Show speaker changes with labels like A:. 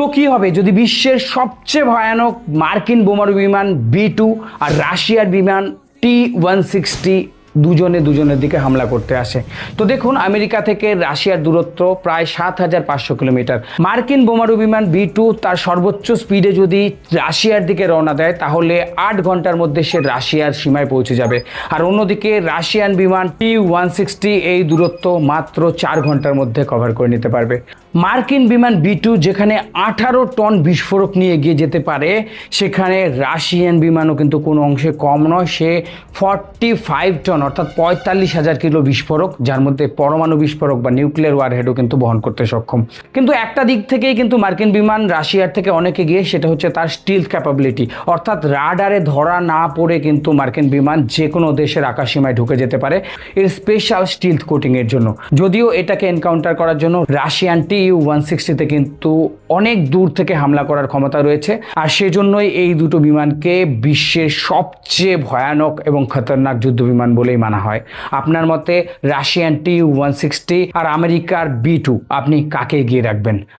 A: তো কি হবে যদি বিশ্বের সবচেয়ে ভয়ানক মার্কিন বোমারু বিমান B2 আর রাশিয়ার বিমান T-160 দুজনের দিকে হামলা করতে আসে? তো দেখুন, আমেরিকা থেকে রাশিয়ার দূরত্ব প্রায় 7,500 কিলোমিটার। মার্কিন বোমারু বিমান B2 তার সর্বোচ্চ স্পিডে যদি রাশিয়ার দিকে রওনা দেয় তাহলে 8 ঘন্টার মধ্যে সে রাশিয়ার সীমায় পৌঁছে যাবে। আর অন্যদিকে রাশিয়ান বিমান T-160 এই দূরত্ব মাত্র 4 ঘন্টার মধ্যে কভার করে নিতে পারবে। মার্কিন বিমান B2 যেখানে 18 টন বিস্ফোরক নিয়ে এগিয়ে যেতে পারে, সেখানে রাশিয়ান বিমানও কিন্তু কোনো অংশে কম নয়। সে 45 টন অর্থাৎ 45,000 কিলো বিস্ফোরক, যার মধ্যে পরমাণু বিস্ফোরক বা নিউক্লিয়ার ওয়ারহেডও কিন্তু বহন করতে সক্ষম। কিন্তু একটা দিক থেকেই কিন্তু মার্কিন বিমান রাশিয়ার থেকে অনেক এগিয়ে, সেটা হচ্ছে তার স্টিলথ ক্যাপাবিলিটি। অর্থাৎ রাডারে ধরা না পড়ে কিন্তু মার্কিন বিমান যে কোনো দেশের আকাশসীমায় ঢুকে যেতে পারে এর স্পেশাল স্টিলথ কোটিংয়ের জন্য। যদিও এটাকে এনকাউন্টার করার জন্য রাশিয়ান Tu-160 কিন্তু অনেক দূর থেকে হামলা করার ক্ষমতা রয়েছে। আর সেজন্যই এই দুটো বিমানকে বিশ্বের সবচেয়ে ভয়ানক এবং খতরনাক যুদ্ধ বিমান বলেই মানা হয়। আপনার মতে রাশিয়ান Tu-160 আর আমেরিকার B2 আপনি কাকে এগিয়ে রাখবেন?